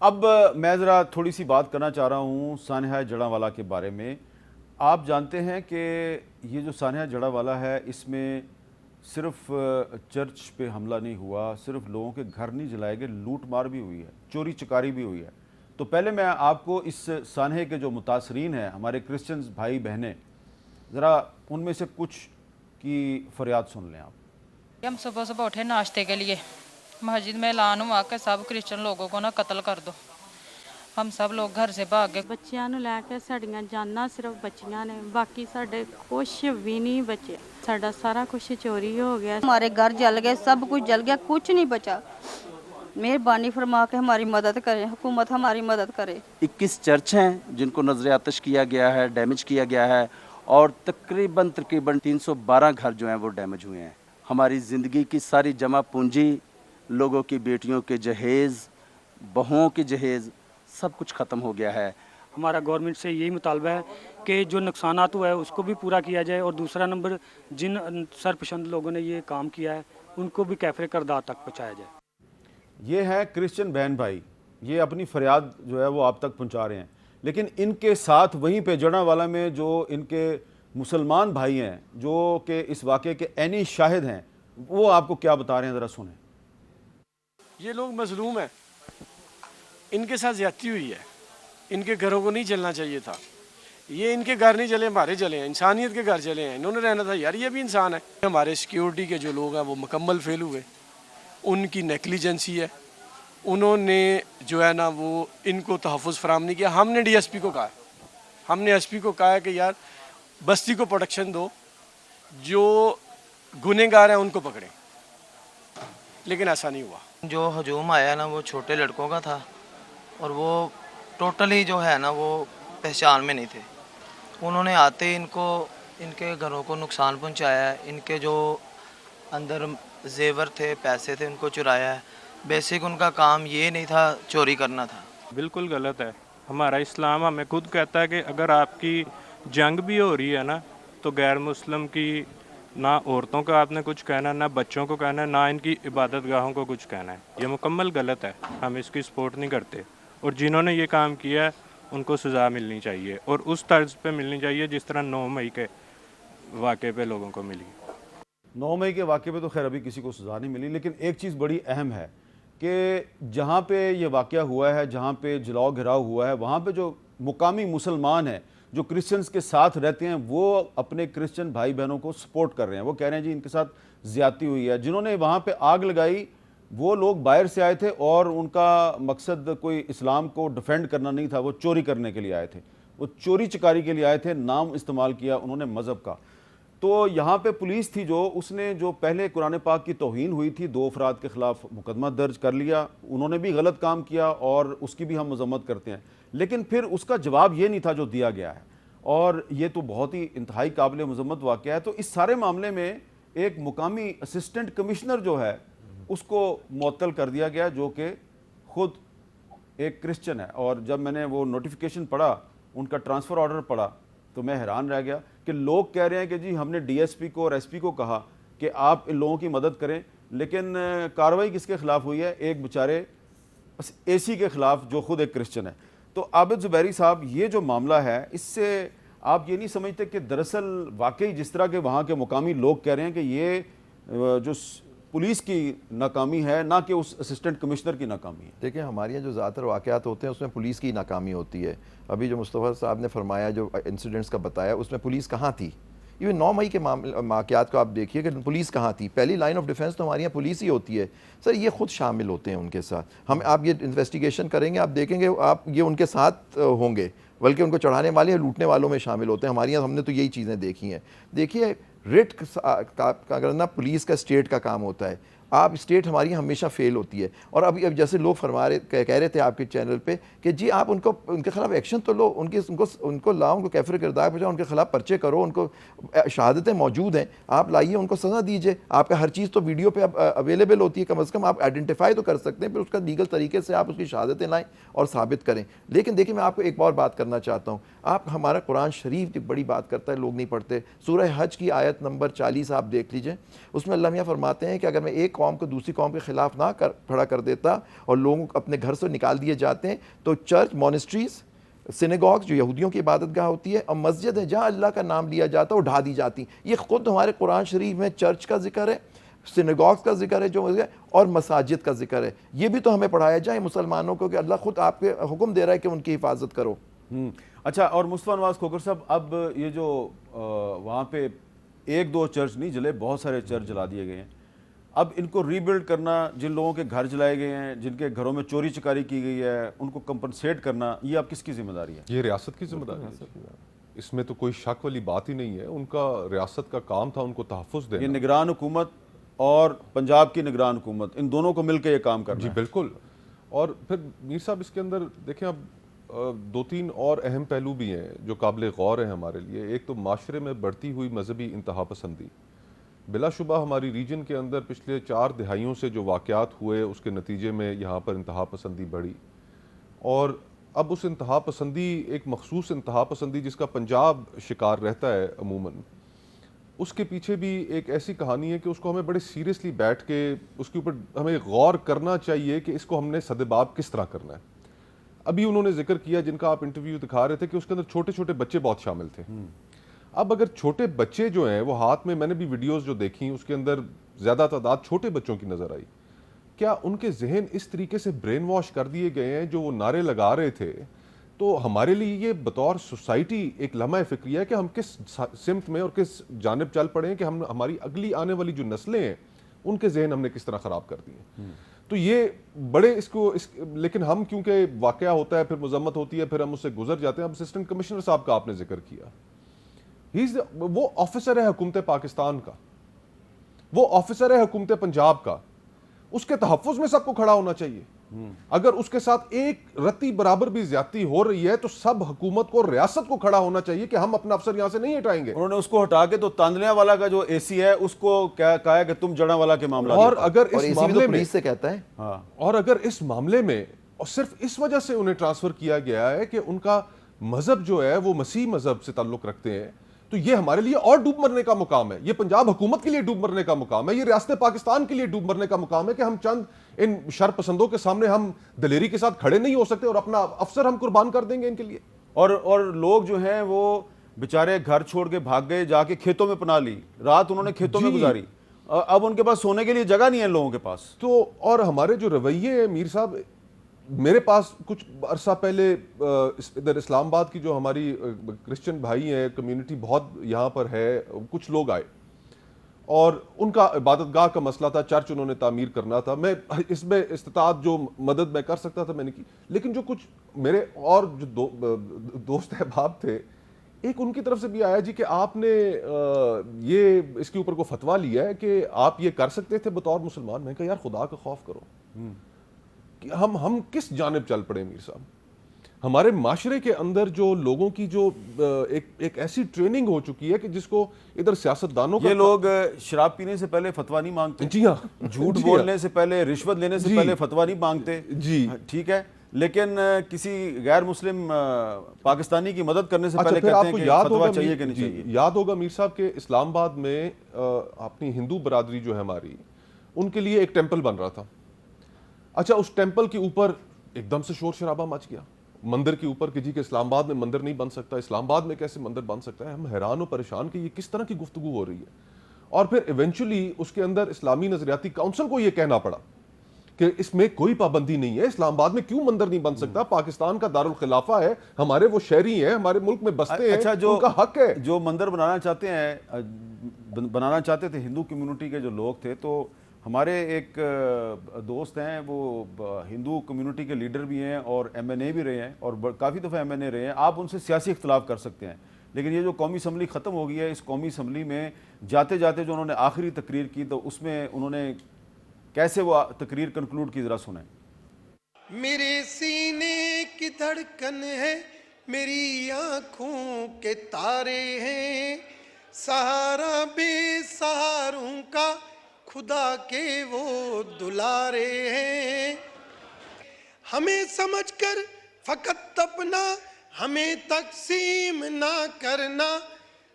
अब मैं ज़रा थोड़ी सी बात करना चाह रहा हूँ सानहा जड़ांवाला के बारे में। आप जानते हैं कि ये जो सानहा जड़ांवाला है, इसमें सिर्फ चर्च पे हमला नहीं हुआ, सिर्फ लोगों के घर नहीं जलाए गए, लूट मार भी हुई है, चोरी चकारी भी हुई है। तो पहले मैं आपको इस सानहे के जो मुतासरीन हैं, हमारे क्रिश्चियंस भाई बहनें, ज़रा उनमें से कुछ की फरियाद सुन लें आप। हम सुबह सुबह उठे नाश्ते के लिए, मस्जिद में ऐलान हुआ कि सब क्रिश्चियन लोगों को ना कत्ल कर दो। हम सब लोग घर से भाग गए। ਬੱਚਿਆਂ ਨੂੰ ਲੈ ਕੇ ਸਾਡੀਆਂ ਜਾਨਾਂ ਸਿਰਫ ਬੱਚੀਆਂ ਨੇ, ਬਾਕੀ ਸਾਡੇ ਕੁਝ ਵੀ ਨਹੀਂ ਬਚਿਆ। ਸਾਡਾ ਸਾਰਾ ਕੁਝ ਚੋਰੀ ਹੋ ਗਿਆ। हमारे घर जल गए, सब कुछ जल गया, कुछ नहीं बचा। मेहरबानी फरमा के हमारी मदद करें, हुकूमत हमारी मदद करे। 21 चर्च हैं जिनको नजर आतश किया गया है, डैमेज किया गया है, और तकरीबन 312 घर जो हैं वो डैमेज हुए हैं। हमारी ज़िंदगी की सारी जमा पूंजी, लोगों की बेटियों के जहेज़, बहुओं के जहेज़, सब कुछ ख़त्म हो गया है। हमारा गवर्नमेंट से यही मुतालबा है कि जो नुकसानात हुआ है उसको भी पूरा किया जाए, और दूसरा नंबर जिन सरपसंद लोगों ने ये काम किया है उनको भी कैफरे करदार तक पहुँचाया जाए। ये है क्रिश्चियन बहन भाई, ये अपनी फरियाद जो है वो आप तक पहुंचा रहे हैं। लेकिन इनके साथ वहीं पे जड़ांवाला में जो इनके मुसलमान भाई हैं, जो कि इस वाक़े के ऐनी शाहिद हैं, वो आपको क्या बता रहे हैं, ज़रा सुनें। ये लोग मजलूम हैं, इनके साथ ज्यादती हुई है, इनके घरों को नहीं जलना चाहिए था। ये इनके घर नहीं जले, हमारे जले हैं, इंसानियत के घर जले हैं। इन्होंने रहना था, यार ये भी इंसान है। हमारे सिक्योरिटी के जो लोग हैं वो मुकम्मल फेल हुए, उनकी नेग्लिजेंसी है। उन्होंने जो है ना वो इनको तहफ़्फ़ुज़ फराहम नहीं किया। हमने DSP को कहा है, हमने SP को कहा है कि यार बस्ती को प्रोटेक्शन दो, जो गुनहगार हैं उनको पकड़ें, लेकिन ऐसा नहीं हुआ। जो हजूम आया ना वो छोटे लड़कों का था, और वो टोटली जो है ना वो पहचान में नहीं थे। उन्होंने आते ही इनके घरों को नुकसान पहुंचाया है। इनके जो अंदर जेवर थे, पैसे थे, उनको चुराया है। बेसिक उनका काम ये नहीं था, चोरी करना था। बिल्कुल गलत है। हमारा इस्लाम हमें खुद कहता है कि अगर आपकी जंग भी हो रही है ना, तो गैर मुस्लिम की ना औरतों का आपने कुछ कहना, ना बच्चों को कहना, ना इनकी इबादत गाहों को कुछ कहना है। ये मुकम्मल गलत है, हम इसकी सपोर्ट नहीं करते। और जिन्होंने ये काम किया है उनको सज़ा मिलनी चाहिए, और उस तर्ज पे मिलनी चाहिए जिस तरह 9 मई के वाक़े पे लोगों को मिली। 9 मई के वाक़े पे तो खैर अभी किसी को सज़ा नहीं मिली, लेकिन एक चीज़ बड़ी अहम है कि जहाँ पे ये वाक़या हुआ है, जहाँ पे जलाओ घिराव हुआ है, वहाँ पे जो मुकामी मुसलमान हैं, जो क्रिश्चियंस के साथ रहते हैं, वो अपने क्रिश्चियन भाई बहनों को सपोर्ट कर रहे हैं। वो कह रहे हैं जी इनके साथ ज़्यादती हुई है। जिन्होंने वहाँ पे आग लगाई वो लोग बाहर से आए थे, और उनका मकसद कोई इस्लाम को डिफेंड करना नहीं था, वो चोरी करने के लिए आए थे, वो चोरी चकारी के लिए आए थे। नाम इस्तेमाल किया उन्होंने मज़हब का। तो यहाँ पे पुलिस थी जो उसने जो पहले कुरान पाक की तौहीन हुई थी, 2 अफराद के ख़िलाफ़ मुकदमा दर्ज कर लिया। उन्होंने भी गलत काम किया और उसकी भी हम मजम्मत करते हैं, लेकिन फिर उसका जवाब ये नहीं था जो दिया गया है, और ये तो बहुत ही इंतहाई काबिल मजम्मत वाक़या है। तो इस सारे मामले में एक मुकामी असिस्टेंट कमिश्नर जो है उसको मुअत्तल कर दिया गया, जो कि खुद एक क्रिश्चियन है। और जब मैंने वो नोटिफिकेशन पढ़ा, उनका ट्रांसफ़र ऑर्डर पढ़ा, तो मैं हैरान रह गया कि लोग कह रहे हैं कि जी हमने DSP को और SP को कहा कि आप इन लोगों की मदद करें, लेकिन कार्रवाई किसके ख़िलाफ़ हुई है? एक बेचारे AC के ख़िलाफ़ जो खुद एक क्रिश्चियन है। तो आबिद ज़ुबैरी साहब, ये जो मामला है, इससे आप ये नहीं समझते कि दरअसल वाकई जिस तरह के वहाँ के मुकामी लोग कह रहे हैं कि ये जो पुलिस की नाकामी है, ना कि उस असिस्टेंट कमिश्नर की नाकामी है? देखिए, हमारे यहाँ जो ज़्यादातर वाक़यात होते हैं उसमें पुलिस की नाकामी होती है। अभी जो मुस्तफ़ा साहब ने फरमाया, जो इंसिडेंट्स का बताया, उसमें पुलिस कहाँ थी? इवन 9 मई के वाक़यात को आप देखिए कि पुलिस कहाँ थी। पहली लाइन ऑफ डिफेंस तो हमारे यहाँ पुलिस ही होती है। सर, ये खुद शामिल होते हैं उनके साथ। हम आप ये इन्वेस्टिगेशन करेंगे, आप देखेंगे, आप ये उनके साथ होंगे, बल्कि उनको चढ़ाने वाले लूटने वालों में शामिल होते हैं। हमारे यहाँ हमने तो यही चीज़ें देखी हैं। देखिए, रिट का करना पुलिस का, स्टेट का काम होता है। आप स्टेट हमारी हमेशा फेल होती है। और अभी अब जैसे लोग कह रहे थे आपके चैनल पे कि जी आप उनके खिलाफ एक्शन तो लो, उनको लाओ, उनको कैफर किरदार पहुँचाओ, उनके खिलाफ पर्चे करो, उनको शहादतें मौजूद हैं, आप लाइए, उनको सज़ा दीजिए। आपका हर चीज़ तो वीडियो पे अब अवेलेबल होती है, कम से कम आप आइडेंटिफाई तो कर सकते हैं, फिर उसका लीगल तरीके से आप उसकी शहादतें लाएँ और साबित करें। लेकिन देखिए, मैं आपको एक और बात करना चाहता हूँ। आप हमारा कुरान शरीफ एक बड़ी बात करता है, लोग नहीं पढ़ते। सूरह हज की आयत नंबर 40 आप देख लीजिए, उसमें अल्लाह मियां फरमाते हैं कि अगर मैं एक कौम को दूसरी कौम के ख़िलाफ़ ना खड़ा कर देता और लोगों को अपने घर से निकाल दिए जाते हैं, तो चर्च, मॉनेस्ट्रीज़, सिनेगॉग्स जो यहूदियों की इबादत गाह होती है, और मस्जिद है जहाँ अल्लाह का नाम लिया जाता है, वो ढा दी जाती। ये ख़ुद हमारे कुरान शरीफ में चर्च का जिक्र है, सिनेगॉग्स का जिक्र है जो और मसाजिद का जिक्र है। ये भी तो हमें पढ़ाया जाए मुसलमानों को कि अल्लाह खुद आपके हुक्म दे रहा है कि उनकी हिफाजत करो। अच्छा, और मुस्तफा नवाज खोखर साहब, अब ये जो वहाँ पे एक दो चर्च नहीं जले, बहुत सारे चर्च जला दिए गए हैं, अब इनको रीबिल्ड करना, जिन लोगों के घर जलाए गए हैं, जिनके घरों में चोरी चकारी की गई है, उनको कंपनसेट करना, ये आप किसकी जिम्मेदारी है? ये रियासत की जिम्मेदारी है, इसमें तो कोई शक वाली बात ही नहीं है। उनका रियासत का काम था उनको तहफ़्फ़ुज़ देना। ये निगरान हुकूमत और पंजाब की निगरान हुकूमत, इन दोनों को मिलकर ये काम करना जी है। बिल्कुल। और फिर मीर साहब इसके अंदर देखें, अब दो तीन और अहम पहलू भी हैं जो काबिल गौर हैं हमारे लिए। एक तो माशरे में बढ़ती हुई मजहबी इंतहा पसंदी, बिलाशुबा हमारी रीजन के अंदर पिछले 4 दहाइयों से जो वाक़यात हुए उसके नतीजे में यहाँ पर इंतहा पसंदी बढ़ी, और अब उस इंतहा पसंदी, एक मखसूस इंतहा पसंदी जिसका पंजाब शिकार रहता है अमूमन, उसके पीछे भी एक ऐसी कहानी है कि उसको हमें बड़े सीरियसली बैठ के उसके ऊपर हमें गौर करना चाहिए कि इसको हमने सदेबाब किस तरह करना है। अभी उन्होंने जिक्र किया, जिनका आप इंटरव्यू दिखा रहे थे, कि उसके अंदर छोटे छोटे बच्चे बहुत शामिल थे। अब अगर छोटे बच्चे जो हैं वो हाथ में, मैंने भी वीडियोस जो देखी उसके अंदर ज़्यादा तादाद छोटे बच्चों की नज़र आई, क्या उनके जहन इस तरीके से ब्रेन वॉश कर दिए गए हैं जो वो नारे लगा रहे थे? तो हमारे लिए ये बतौर सोसाइटी एक लम्हा फ़िक्रिया है कि हम किस सिमत में और किस जानिब चल पड़े हैं कि हम हमारी अगली आने वाली जो नस्लें हैं उनके जहन हमने किस तरह ख़राब कर दिए। तो ये बड़े लेकिन हम, क्योंकि वाक़या होता है, फिर मजम्मत होती है, फिर हम उससे गुजर जाते हैं। अब असिस्टेंट कमिश्नर साहब का आपने जिक्र किया, वो ऑफिसर है हुकूमत पाकिस्तान का, वो ऑफिसर है हुकूमत पंजाब का, उसके तहफ़्फ़ुज़ में सबको खड़ा होना चाहिए। अगर उसके साथ एक रत्ती बराबर भी ज्यादती हो रही है तो सब हुकूमत को, रियासत को खड़ा होना चाहिए कि हम अपना अफसर यहां से नहीं हटाएंगे। उन्होंने उसको हटा के तो तांदलिया वाला का जो एसी है उसको क्या कहा है कि तुम जड़ा वाला के मामला, और अगर इस मामले में से कहता है, हाँ, और अगर इस मामले में और सिर्फ इस वजह से उन्हें ट्रांसफर किया गया है कि उनका मजहब जो है वो मसीह मजहब से ताल्लुक रखते हैं, तो ये हमारे लिए और डूब मरने का मुकाम है। ये पंजाब हुकूमत के लिए डूब मरने का मुकाम है, ये रियासत पाकिस्तान के लिए डूब मरने का मुकाम है कि हम चंद इन शर पसंदों के सामने हम दलेरी के साथ खड़े नहीं हो सकते और अपना अफसर हम कुर्बान कर देंगे इनके लिए। और लोग जो हैं वो बेचारे घर छोड़ के भाग गए, जाके खेतों में पना ली, रात उन्होंने खेतों में गुजारी, अब उनके पास सोने के लिए जगह नहीं है लोगों के पास। तो और हमारे जो रवैये हैं मीर साहब, मेरे पास कुछ अरसा पहले इधर इस्लामाबाद की जो हमारी क्रिश्चियन भाई हैं, कम्युनिटी बहुत यहाँ पर है, कुछ लोग आए और उनका इबादतगाह का मसला था, चर्च उन्होंने तामीर करना था। मैं इसमें इस्तात जो मदद मैं कर सकता था मैंने की, लेकिन जो कुछ मेरे और जो दोस्त अहबाब थे, एक उनकी तरफ से भी आया जी कि आपने ये इसके ऊपर को फतवा लिया है कि आप ये कर सकते थे बतौर मुसलमान। मैं कहा यार खुदा का खौफ करो, कि हम किस जानिब चल पड़े मीर साहब। हमारे माशरे के अंदर जो लोगों की जो एक ऐसी ट्रेनिंग हो चुकी है कि जिसको इधर सियासतदानों ये लोग शराब पीने से पहले फतवा नहीं मांगते, जी हाँ, झूठ बोलने से पहले, रिश्वत लेने से पहले फतवा नहीं मांगते जी, ठीक है, लेकिन किसी गैर मुस्लिम पाकिस्तानी की मदद करने से पहले फिर कहते आपको हैं कि याद फतवा होगा चाहिए कि नहीं चाहिए। याद होगा मीर साहब के इस्लामाबाद में अपनी हिंदू बरादरी जो है हमारी, उनके लिए एक टेम्पल बन रहा था। अच्छा, उस टेम्पल के ऊपर एकदम से शोर शराबा मच गया, मंदिर के ऊपर कि जी के इस्लामाबाद में मंदिर नहीं बन सकता, इस्लामाबाद में कैसे मंदिर बन सकता है। हम हैरान और परेशान कि ये किस तरह की गुफ्तगू हो रही है। और फिर इवेंचुअली उसके अंदर इस्लामी नजरियाती काउंसिल को ये कहना पड़ा कि इसमें कोई पाबंदी नहीं है, इस्लामाबाद में क्यों मंदिर नहीं बन सकता, पाकिस्तान का दारुल खिलाफा है, हमारे वो शहरी हैं, हमारे मुल्क में बसते हैं, अच्छा, जो उनका हक है। जो मंदिर बनाना चाहते थे हिंदू कम्युनिटी के जो लोग थे, तो हमारे एक दोस्त हैं, वो हिंदू कम्युनिटी के लीडर भी हैं और MNA भी रहे हैं और काफ़ी दफ़ा MNA रहे हैं। आप उनसे सियासी इख्तलाफ कर सकते हैं, लेकिन ये जो कौमी असम्बली ख़त्म हो गई है, इस कौमी असम्बली में जाते जाते जो उन्होंने आखिरी तकरीर की, तो उसमें उन्होंने कैसे वो तकरीर कंक्लूड की, ज़रा सुने। मेरे सीने की धड़कन है, मेरी आँखों के तारे हैं, सहारा बेसहारों का खुदा के वो दुलारे हैं। हमें समझकर फकत अपना हमें तकसीम ना करना,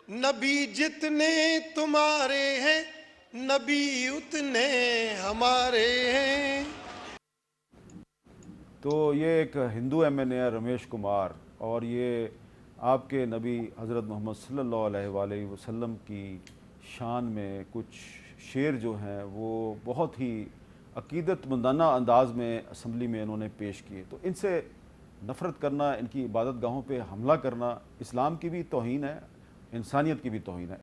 नबी जितने तुम्हारे हैं नबी उतने हमारे हैं। तो ये एक हिंदू एमएनए है रमेश कुमार, और ये आपके नबी हज़रत मोहम्मद सल्लल्लाहु अलैहि वसल्लम की शान में कुछ शेर जो हैं वो बहुत ही अकीदतमंदाना अंदाज में असम्बली में इन्होंने पेश किए। तो इनसे नफ़रत करना, इनकी इबादत गाहों पे हमला करना इस्लाम की भी तौहीन है, इंसानियत की भी तौहीन है।